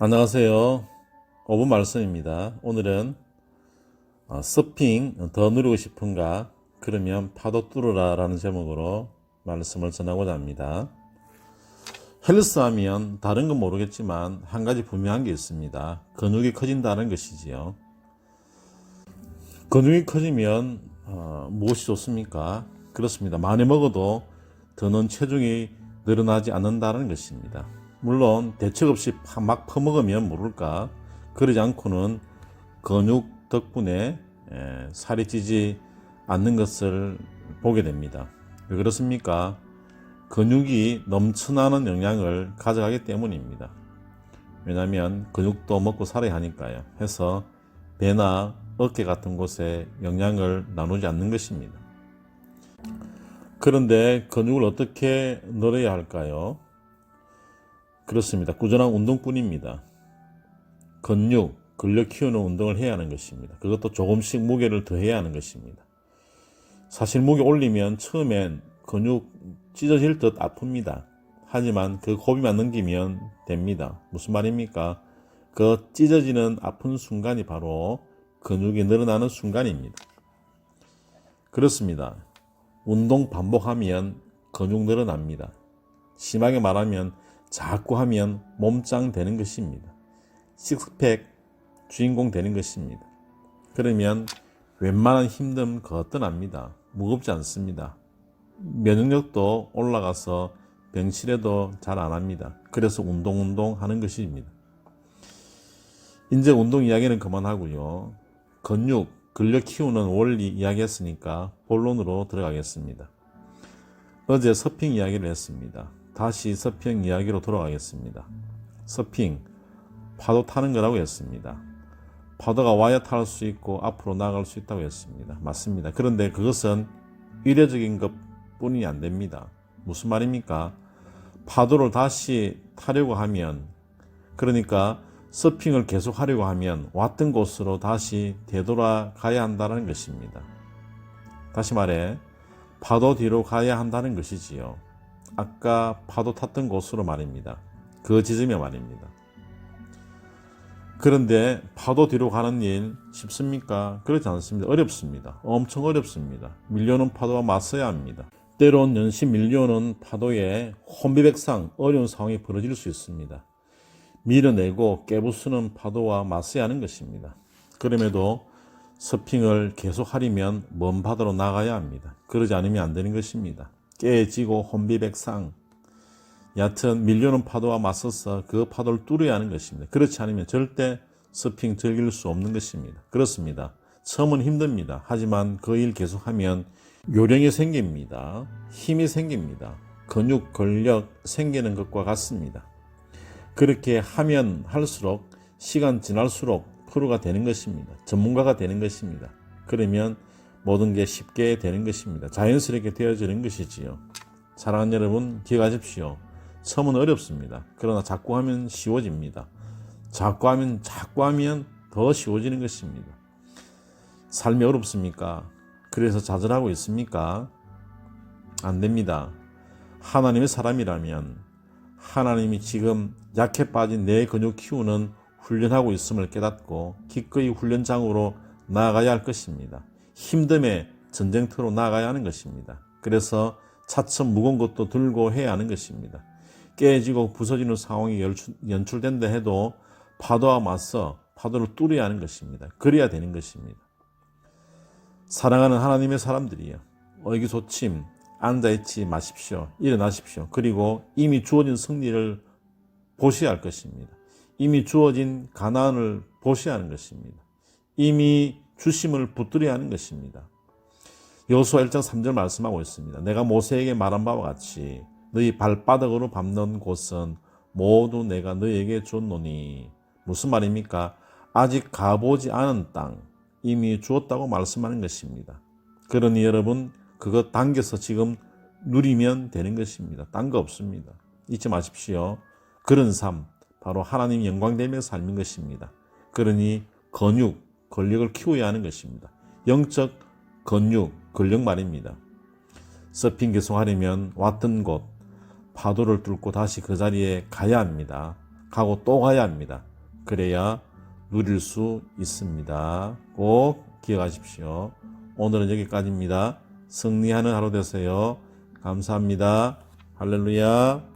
안녕하세요. 5분 말씀입니다. 오늘은 서핑 더 누리고 싶은가? 그러면 파도 뚫으라 라는 제목으로 말씀을 전하고자 합니다. 헬스 하면 다른 건 모르겠지만 한 가지 분명한 게 있습니다. 근육이 커진다는 것이지요. 근육이 커지면 무엇이 좋습니까? 그렇습니다. 많이 먹어도 더는 체중이 늘어나지 않는다는 것입니다. 물론 대책 없이 막 퍼먹으면 모를까 그러지 않고는 근육 덕분에 살이 찌지 않는 것을 보게 됩니다. 왜 그렇습니까? 근육이 넘쳐나는 영양을 가져가기 때문입니다. 왜냐하면 근육도 먹고 살아야 하니까요. 해서 배나 어깨 같은 곳에 영양을 나누지 않는 것입니다. 그런데 근육을 어떻게 늘어야 할까요? 그렇습니다. 꾸준한 운동뿐입니다. 근력 키우는 운동을 해야 하는 것입니다. 그것도 조금씩 무게를 더해야 하는 것입니다. 사실 무게 올리면 처음엔 근육 찢어질 듯 아픕니다. 하지만 그 고비만 넘기면 됩니다. 무슨 말입니까? 그 찢어지는 아픈 순간이 바로 근육이 늘어나는 순간입니다. 그렇습니다. 운동 반복하면 근육 늘어납니다. 심하게 말하면 자꾸 하면 몸짱 되는 것입니다. 식스팩 주인공 되는 것입니다. 그러면 웬만한 힘듦 거뜬합니다. 무겁지 않습니다. 면역력도 올라가서 병실에도 잘 안 합니다. 그래서 운동 하는 것입니다. 이제 운동 이야기는 그만하고요. 근력 키우는 원리 이야기했으니까 본론으로 들어가겠습니다. 어제 서핑 이야기를 했습니다. 다시 서핑 이야기로 돌아가겠습니다. 서핑, 파도 타는 거라고 했습니다. 파도가 와야 탈 수 있고 앞으로 나갈 수 있다고 했습니다. 맞습니다. 그런데 그것은 의례적인 것 뿐이 안 됩니다. 무슨 말입니까? 파도를 다시 타려고 하면, 그러니까 서핑을 계속 하려고 하면 왔던 곳으로 다시 되돌아가야 한다는 것입니다. 다시 말해 파도 뒤로 가야 한다는 것이지요. 아까 파도 탔던 곳으로 말입니다. 그 지점에 말입니다. 그런데 파도 뒤로 가는 일 쉽습니까? 그렇지 않습니다. 어렵습니다. 엄청 어렵습니다. 밀려오는 파도와 맞서야 합니다. 때론 연신 밀려오는 파도에 혼비백상 어려운 상황이 벌어질 수 있습니다. 밀어내고 깨부수는 파도와 맞서야 하는 것입니다. 그럼에도 서핑을 계속 하려면 먼 바다로 나가야 합니다. 그러지 않으면 안 되는 것입니다. 깨지고 혼비백상, 얕은 밀려오는 파도와 맞서서 그 파도를 뚫어야 하는 것입니다. 그렇지 않으면 절대 서핑 즐길 수 없는 것입니다. 그렇습니다. 처음은 힘듭니다. 하지만 그 일 계속하면 요령이 생깁니다. 힘이 생깁니다. 근력 생기는 것과 같습니다. 그렇게 하면 할수록 시간 지날수록 프로가 되는 것입니다. 전문가가 되는 것입니다. 그러면 모든 게 쉽게 되는 것입니다. 자연스럽게 되어지는 것이지요. 사랑하는 여러분 기억하십시오. 처음은 어렵습니다. 그러나 자꾸 하면 쉬워집니다. 자꾸 하면 더 쉬워지는 것입니다. 삶이 어렵습니까? 그래서 좌절하고 있습니까? 안 됩니다. 하나님의 사람이라면 하나님이 지금 약해 빠진 내 근육 키우는 훈련하고 있음을 깨닫고 기꺼이 훈련장으로 나아가야 할 것입니다. 힘듦의 전쟁터로 나아가야 하는 것입니다. 그래서 차츰 무거운 것도 들고 해야 하는 것입니다. 깨지고 부서지는 상황이 연출된다 해도 파도와 맞서 파도를 뚫어야 하는 것입니다. 그래야 되는 것입니다. 사랑하는 하나님의 사람들이요, 의기소침 앉아있지 마십시오. 일어나십시오. 그리고 이미 주어진 승리를 보셔야 할 것입니다. 이미 주어진 가나안을 보셔야 하는 것입니다. 이미 주심을 붙들어야 하는 것입니다. 여호수아 1장 3절 말씀하고 있습니다. 내가 모세에게 말한 바와 같이 너희 발바닥으로 밟는 곳은 모두 내가 너희에게 줬노니. 무슨 말입니까? 아직 가보지 않은 땅 이미 주었다고 말씀하는 것입니다. 그러니 여러분 그거 당겨서 지금 누리면 되는 것입니다. 딴 거 없습니다. 잊지 마십시오. 그런 삶 바로 하나님 영광되며 삶인 것입니다. 그러니 근력을 키워야 하는 것입니다. 영적 근력 말입니다. 서핑 계속하려면 왔던 곳 파도를 뚫고 다시 그 자리에 가야 합니다. 가고 또 가야 합니다. 그래야 누릴 수 있습니다. 꼭 기억하십시오. 오늘은 여기까지입니다. 승리하는 하루 되세요. 감사합니다. 할렐루야.